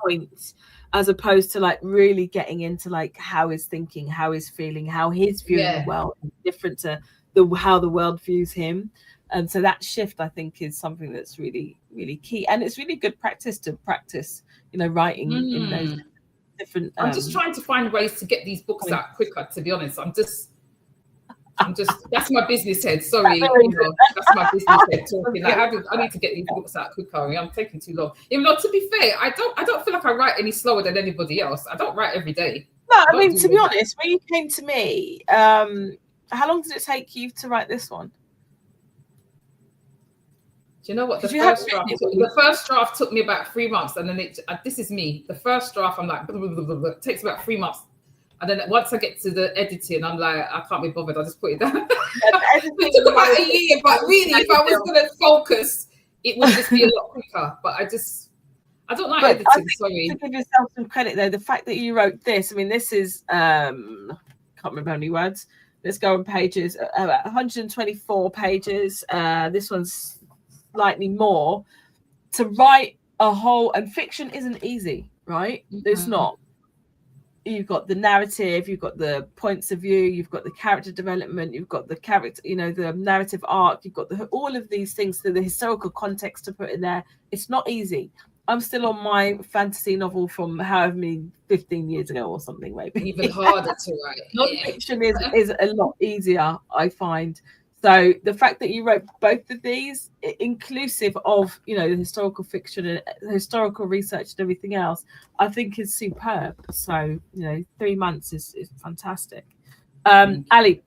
point. as opposed to like really getting into like how he's thinking, how he's feeling, how he's viewing the world is different to how the world views him. And so that shift, I think, is something that's really, really key. And it's really good practice to practice, writing in those different. I'm just trying to find ways to get these books out quicker, to be honest. I'm just that's my business head. Sorry, that's my business head talking. Like, I need to get these books out quicker. I'm taking too long. Even though, to be fair, I don't feel like I write any slower than anybody else. I don't write every day. No, I mean, to be honest, when you came to me, how long did it take you to write this one? Do you know what? The first draft took me about 3 months, and then this is me. The first draft, I'm like, blah, blah, blah, blah, blah. It takes about 3 months. And then once I get to the editing, I'm like, I can't be bothered. I'll just put it down. It took about a year, but really, if I was going to focus, it would just be a lot quicker. But I don't like editing. Sorry. To give yourself some credit, though, the fact that you wrote this, I mean, this is, can't remember how many words. Let's go on pages, 124 pages. This one's slightly more. To write a whole, and fiction isn't easy, right? It's not. You've got the narrative, you've got the points of view, you've got the character development, you've got the character, the narrative arc, you've got all of these things, to the historical context to put in there. It's not easy. I'm still on my fantasy novel from however many 15 years ago or something, maybe. Even harder to write. Non-fiction is a lot easier, I find. So the fact that you wrote both of these, inclusive of, the historical fiction and historical research and everything else, I think is superb. So, 3 months is fantastic. Ali,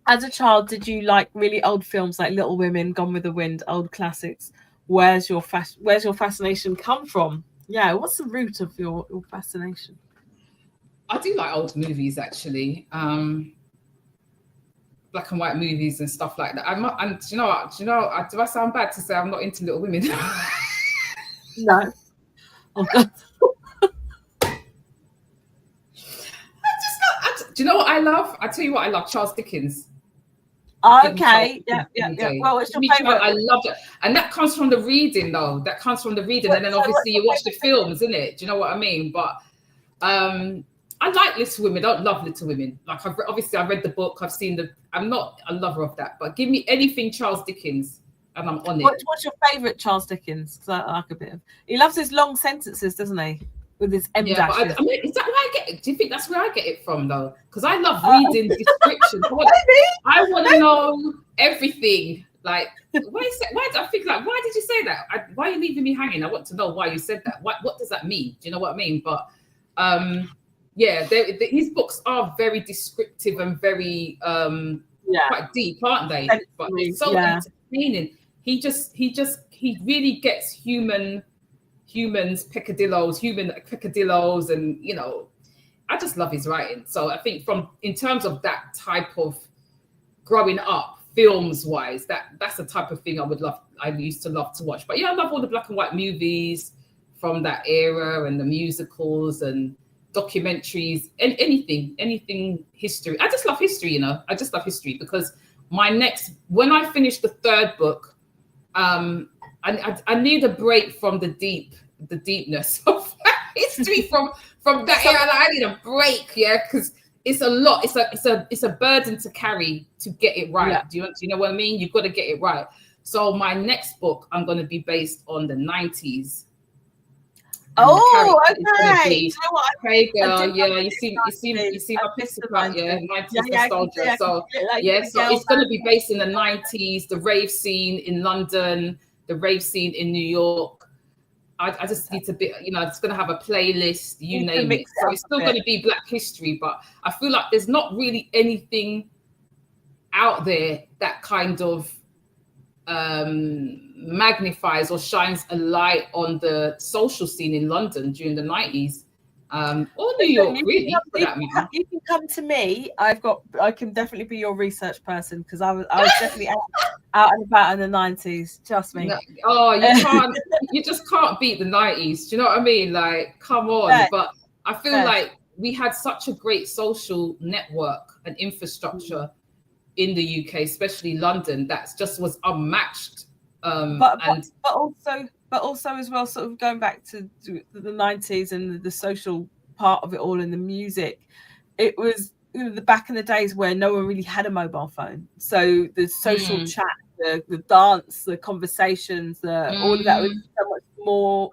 as a child, did you like really old films like Little Women, Gone with the Wind, old classics? Where's your fascination come from? Yeah, what's the root of your fascination? I do like old movies, actually. Black and white movies and stuff like that. And do you know what? Do I sound bad to say I'm not into Little Women? No. Oh God. Do you know what I love? I tell you what I love. Charles Dickens. Okay. Yeah. Well, it's your favorite. I love it, and that comes from the reading, though. That comes from the reading, and then obviously you watch the films, isn't it? Do you know what I mean? But I like Little Women. I don't love Little Women. Like, I read the book. I've seen I'm not a lover of that. But give me anything Charles Dickens, and I'm on it. What's your favourite Charles Dickens? Because I like a bit of. He loves his long sentences, doesn't he? With his M dashes. I mean, is that where I get it? Do you think that's where I get it from, though? Because I love reading descriptions. I want to know everything. Like, why do I think, like, why did you say that? Why are you leaving me hanging? I want to know why you said that. What does that mean? Do you know what I mean? But his books are very descriptive and very quite deep, aren't they? But it's so entertaining. He really gets human peccadillos, and I just love his writing. So I think in terms of that type of growing up, films wise, that's the type of thing I used to love to watch. But I love all the black and white movies from that era, and the musicals and documentaries, and anything history. I just love history, I just love history, because when I finish the third book, I need a break from the deepness of history from that era. Like, I need a break, because it's a lot. It's a burden to carry to get it right. Yeah. Do you know what I mean? You've got to get it right. So my next book, I'm going to be based on the 90s. Oh, okay. You know what? Hey girl, you see my picture about 90s nostalgia. So it's going to be based in the 90s, the rave scene in London, the rave scene in New York. I just need to be, it's going to have a playlist, you name it. So it's still going to be Black history, but I feel like there's not really anything out there that kind of magnifies or shines a light on the social scene in London during the 90s, or New York, really, for that matter. You can come to me. I can definitely be your research person, because I was definitely out and about in the 90s. Trust me. You just can't beat the 90s. Do you know what I mean? Like, come on. Fair. But I feel like we had such a great social network and infrastructure in the UK, especially London, that just was unmatched. But also but also as well, sort of going back to the 90s and the social part of it all and the music. It was, you know, the back in the days where no one really had a mobile phone, so the social chat, the dance, the conversations, all of that was so much more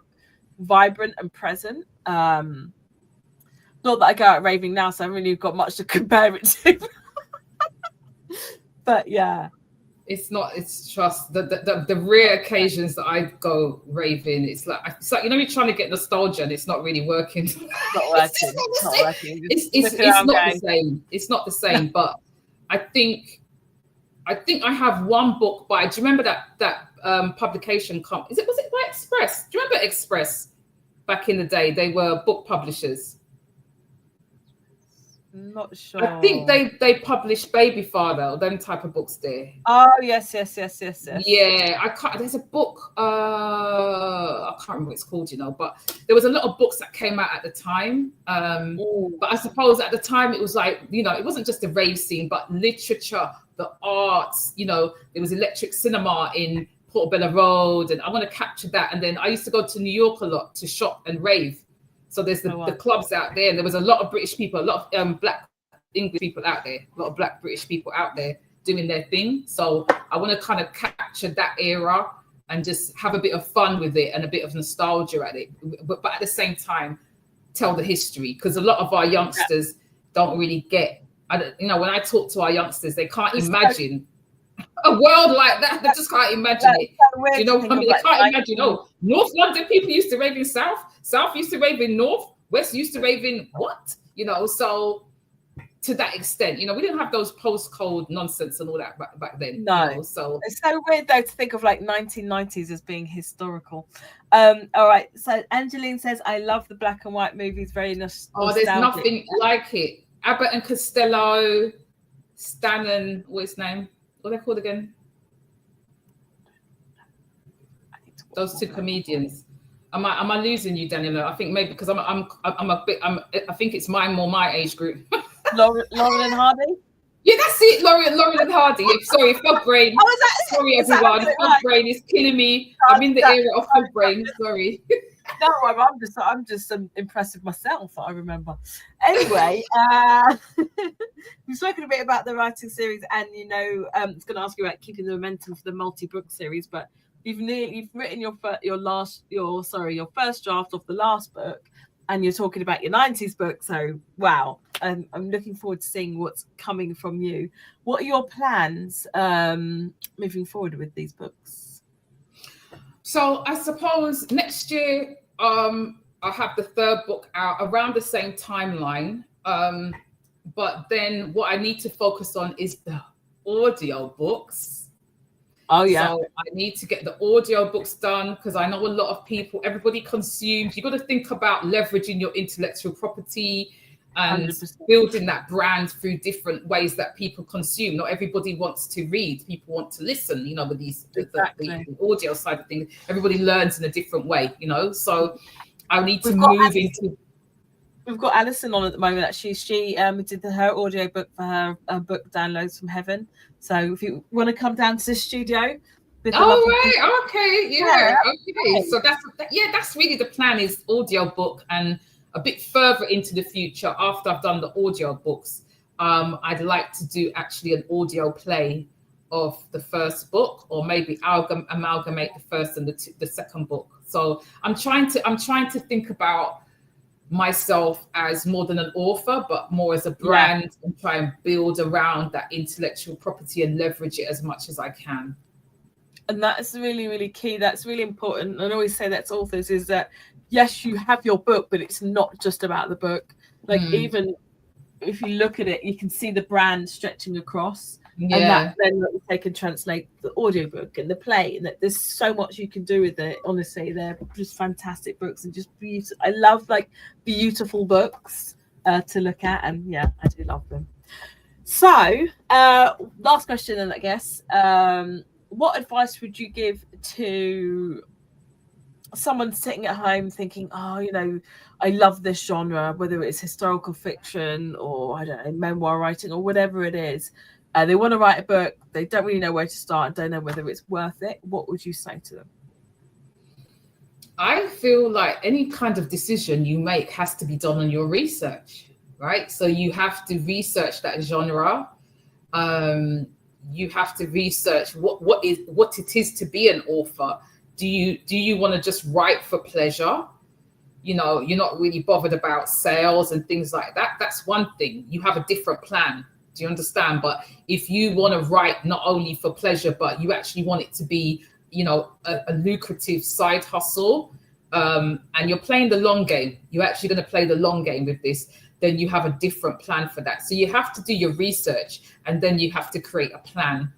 vibrant and present. Not that I go out raving now, so I haven't really got much to compare it to. But yeah, it's just the rare occasions that I go raving. It's like you know, you're trying to get nostalgia and it's not really working. It's not working. It's not working. It's not the same. It's not the same. But I think I have one book by. Do you remember that publication? Was it by Express? Do you remember Express back in the day? They were book publishers. Not sure. I think they published Baby Father or them type of books there. Oh yes. Yeah, I can't. There's a book. I can't remember what it's called, you know. But there was a lot of books that came out at the time. But I suppose at the time it was like, you know, it wasn't just the rave scene, but literature, the arts. You know, there was Electric Cinema in Portobello Road, and I want to capture that. And then I used to go to New York a lot to shop and rave. So there's the clubs out there, and there was a lot of British people, a lot of Black English people out there, a lot of Black British people out there doing their thing. So I want to kind of capture that era and just have a bit of fun with it and a bit of nostalgia at it, but at the same time tell the history, because a lot of our youngsters don't really get. You know, when I talk to our youngsters, they can't imagine a world like that. They just can't imagine it. You know what I mean? They can't imagine. Oh, North London people used to rave in South. South used to rave in North. West used to rave in what? You know, so to that extent, you know, we didn't have those postcode nonsense and all that back then. No. You know, so it's so weird though to think of like 1990s as being historical. All right. So Angeline says, I love the black and white movies. Very nostalgic. Oh, there's nothing like it. Abbott and Costello, Stan and what's his name? What are they called again? Those two comedians. Am I losing you, Daniela? I think maybe because I think it's my age group. Lauren and Hardy. Yeah, that's it. Lauren and Hardy. Sorry, fog brain. Sorry, everyone. Fog brain is killing me. I'm in the era of fog brain. Sorry. No, I'm just impressed with myself that I remember. Anyway, we've spoken a bit about the writing series, and you know, I was going to ask you about keeping the momentum for the multi-book series, but you've written your first draft of the last book, and you're talking about your 90s book. So wow, I'm looking forward to seeing what's coming from you. What are your plans moving forward with these books? So I suppose next year I'll have the third book out around the same timeline. But then what I need to focus on is the audio books. Oh yeah. So I need to get the audio books done, because I know a lot of people, everybody consumes. You've got to think about leveraging your intellectual property and 100%. Building that brand through different ways that people consume. Not everybody wants to read. People want to listen, you know, with these the audio side of things. Everybody learns in a different way, you know. So I need to move into. We've got Alison on at the moment. Actually, she did her audio book for her book Downloads from Heaven. So if you want to come down to the studio. Right. Okay. Yeah. Okay. So that's really the plan, is audio book, and a bit further into the future, after I've done the audio books, I'd like to do actually an audio play of the first book, or maybe amalgamate the first and the second book. So I'm trying to think about myself as more than an author, but more as a brand, and try and build around that intellectual property and leverage it as much as I can. And that's really, really key. That's really important. And I always say that to authors, is that yes, you have your book, but it's not just about the book. Like even if you look at it, you can see the brand stretching across. Yeah. And that then they can translate the audiobook and the play, and that there's so much you can do with it. Honestly, they're just fantastic books, and just beautiful. I love like beautiful books to look at, and yeah, I do love them. So last question then, I guess. What advice would you give to someone sitting at home thinking, oh, you know, I love this genre, whether it's historical fiction or, I don't know, memoir writing or whatever it is. They want to write a book. They don't really know where to start and don't know whether it's worth it. What would you say to them? I feel like any kind of decision you make has to be done on your research, right? So you have to research that genre. You have to research what it is to be an author. Do you want to just write for pleasure? You're not really bothered about sales and things like that. That's one thing. You have a different plan. Do you understand? But if you want to write not only for pleasure, but you actually want it to be, a lucrative side hustle, and you're playing the long game, you're actually going to play the long game with this, then you have a different plan for that. So you have to do your research, and then you have to create a plan.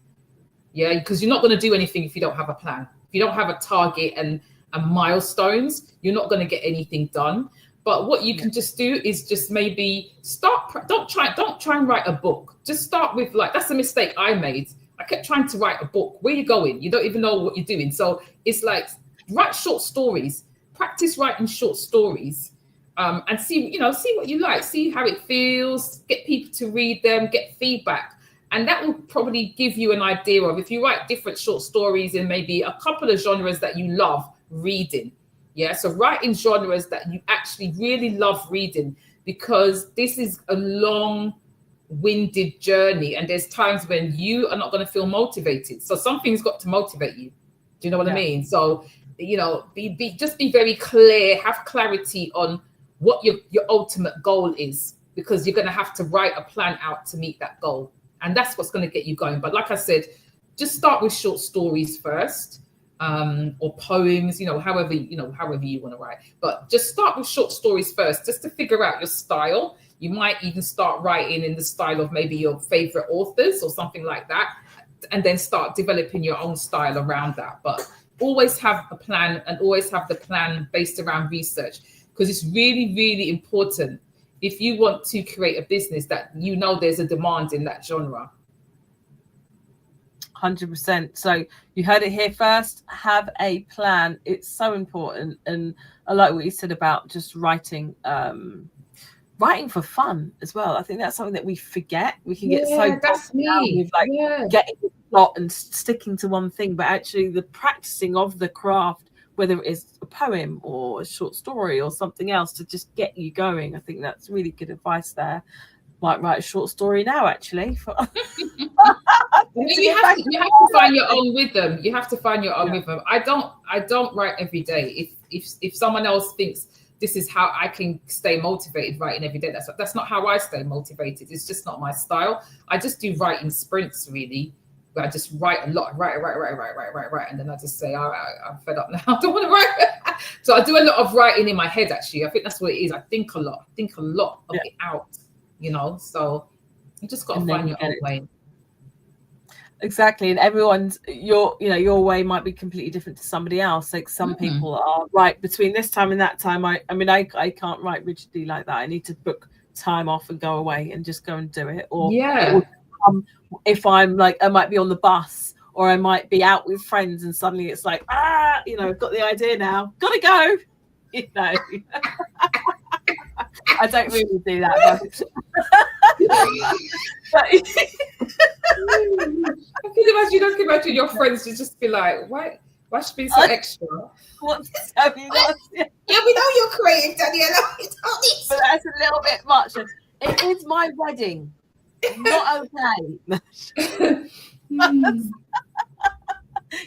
Yeah, because you're not going to do anything if you don't have a plan. If you don't have a target and milestones, you're not going to get anything done. But what you can just do is just maybe don't try and write a book. Just start with, like, that's a mistake I made. I kept trying to write a book. Where are you going? You don't even know what you're doing. So it's like, write short stories, practice writing short stories, and see what you like, see how it feels, get people to read them, get feedback. And that will probably give you an idea of, if you write different short stories in maybe a couple of genres that you love reading. Yeah, so write in genres that you actually really love reading, because this is a long-winded journey, and there's times when you are not going to feel motivated. So something's got to motivate you. Do you know what I mean? So, just be very clear, have clarity on what your ultimate goal is, because you're going to have to write a plan out to meet that goal. And that's what's going to get you going. But like I said, just start with short stories first. Or poems, however you want to write. But just start with short stories first, just to figure out your style. You might even start writing in the style of maybe your favorite authors or something like that, and then start developing your own style around that. But always have a plan, and always have the plan based around research, because it's really, really important if you want to create a business that there's a demand in that genre. 100%. So you heard it here first. Have a plan. It's so important. And I like what you said about just writing for fun as well. I think that's something that we forget. We can get so that's me. With getting the plot and sticking to one thing, but actually the practicing of the craft, whether it is a poem or a short story or something else, to just get you going. I think that's really good advice there. Might write a short story now, actually. You have to find your own rhythm. You have to find your own rhythm. I don't write every day. If someone else thinks this is how I can stay motivated writing every day, that's not how I stay motivated. It's just not my style. I just do writing sprints, really, where I just write a lot, write, and then I just say, all right, I'm fed up now. I don't want to write. So I do a lot of writing in my head. Actually, I think that's what it is. I think a lot of it out. So you just got to find your own way. Exactly. And everyone's your way might be completely different to somebody else. Like some people are right between this time and that time. I can't write rigidly like that. I need to book time off and go away and just go and do it. Or if I'm like, I might be on the bus, or I might be out with friends, and suddenly it's like, I've got the idea now, gotta go. I don't really do that. But I can imagine your friends to just be like, why should be so extra? What's happening? Yeah, we know you're creative, Daniela. But that's a little bit much. It is my wedding. Not okay.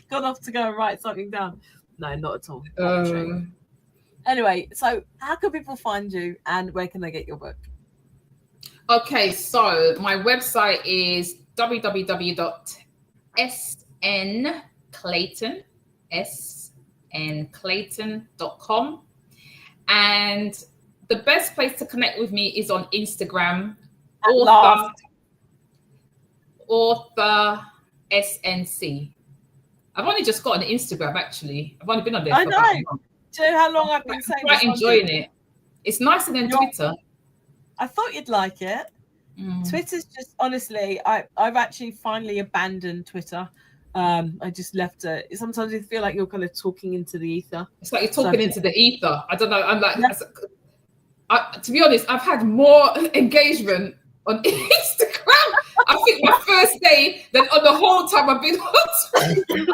Gone off to go and write something down. No, not at all. Anyway, so how can people find you, and where can they get your book? Okay, so my website is www.snclayton.com, and the best place to connect with me is on Instagram, author SNC. I've only just got an Instagram, actually. I've only been on there for about a month. Do you know how long I've been saying this? I'm quite enjoying it. It's nicer than Twitter. I thought you'd like it. Twitter's just, honestly, I've actually finally abandoned Twitter. I just left it. Sometimes you feel like you're kind of talking into the ether. It's like you're talking into the ether. I don't know. I'm like, to be honest, I've had more engagement on Instagram, I think, my first day than on the whole time I've been on Twitter.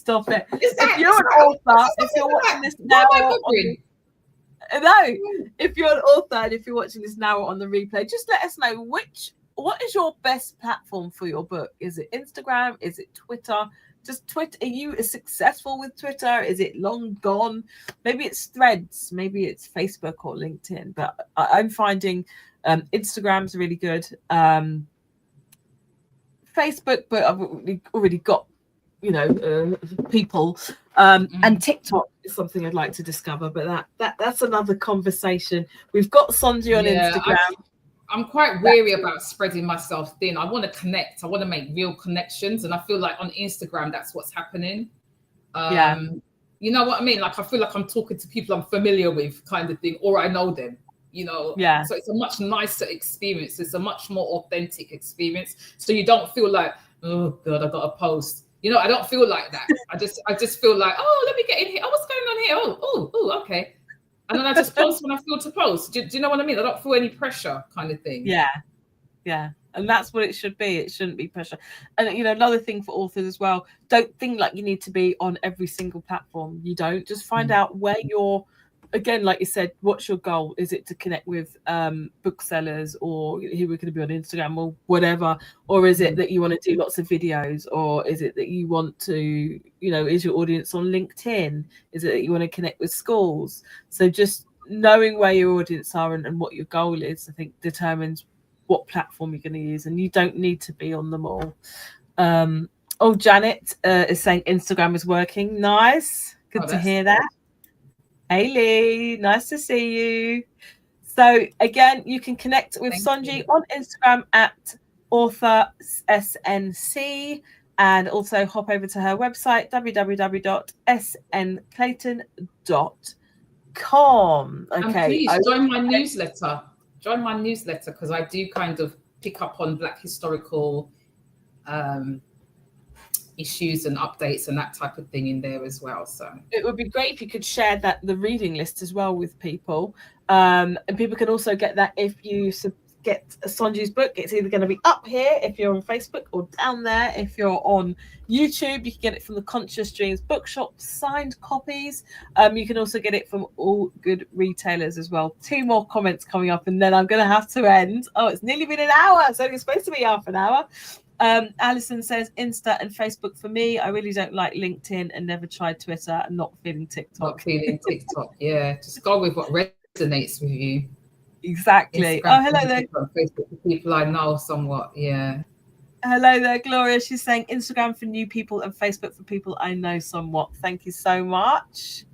Stop it. Is that, If you're an author, if you're watching this now, if you're an author and if you're watching this now or on the replay, just let us know what is your best platform for your book? Is it Instagram? Is it Twitter? Just Twitter. Are you successful with Twitter? Is it long gone? Maybe it's Threads. Maybe it's Facebook or LinkedIn. But I'm finding Instagram's really good. Facebook, but I've already got people. And TikTok is something I'd like to discover. But that's another conversation. We've got Sonji on Instagram. I'm quite weary about spreading myself thin. I want to connect. I want to make real connections. And I feel like on Instagram, that's what's happening. You know what I mean? Like, I feel like I'm talking to people I'm familiar with kind of thing, or I know them, Yeah. So it's a much nicer experience. It's a much more authentic experience. So you don't feel like, oh God, I got a post. I don't feel like that. I just feel like, oh, let me get in here. Oh, what's going on here? Oh, okay. And then I just post when I feel to post. Do you know what I mean? I don't feel any pressure kind of thing. Yeah. And that's what it should be. It shouldn't be pressure. And, another thing for authors as well, don't think like you need to be on every single platform. You don't. Just find out where you're, again, like you said, what's your goal? Is it to connect with booksellers or who are going to be on Instagram or whatever? Or is it that you want to do lots of videos? Or is it that you want to, is your audience on LinkedIn? Is it that you want to connect with schools? So just knowing where your audience are and what your goal is, I think determines what platform you're going to use. And you don't need to be on them all. Janet is saying Instagram is working. Nice. Good to hear that. Hey Lee, nice to see you. So again, you can connect with Sonji on Instagram at author.snc and also hop over to her website www.snclayton.com. Okay. And please join my newsletter. Join my newsletter because I do kind of pick up on Black historical issues and updates and that type of thing in there as well. So it would be great if you could share the reading list as well with people, and people can also get that if you get Sonji's book. It's either going to be up here if you're on Facebook or down there if you're on YouTube. You can get it from the Conscious Dreams Bookshop, signed copies. You can also get it from all good retailers as well. 2 more comments coming up and then I'm going to have to end. It's nearly been an hour, so it's supposed to be half an hour. Alison says Insta and Facebook for me. I really don't like LinkedIn and never tried Twitter and not feeling TikTok. Yeah. Just go with what resonates with you. Exactly. Instagram, hello there. Facebook for people I know somewhat. Yeah. Hello there, Gloria. She's saying Instagram for new people and Facebook for people I know somewhat. Thank you so much.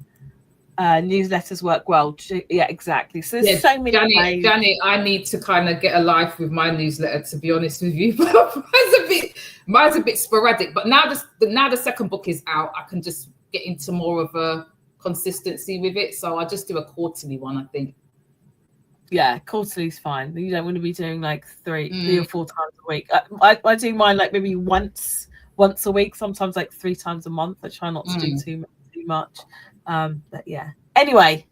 Newsletters work well. Yeah, exactly. So there's so many ways. Janet, I need to kind of get a life with my newsletter, to be honest with you. mine's a bit sporadic. But now the second book is out, I can just get into more of a consistency with it. So I just do a quarterly one, I think. Yeah, quarterly's fine. You don't want to be doing like 3 or 4 times a week. I do mine like maybe once a week, sometimes like 3 times a month. I try not to do too much. But yeah. Anyway,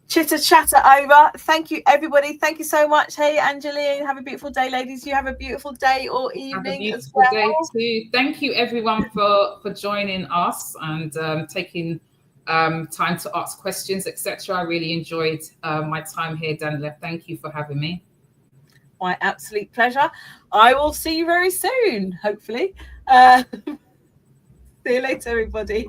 chitter chatter over. Thank you, everybody. Thank you so much. Hey, Angeline, have a beautiful day, ladies. You have a beautiful day or evening as well. Day too. Thank you, everyone, for joining us and taking time to ask questions, etc. I really enjoyed my time here, Daniela. Thank you for having me. My absolute pleasure. I will see you very soon, hopefully. See you later, everybody.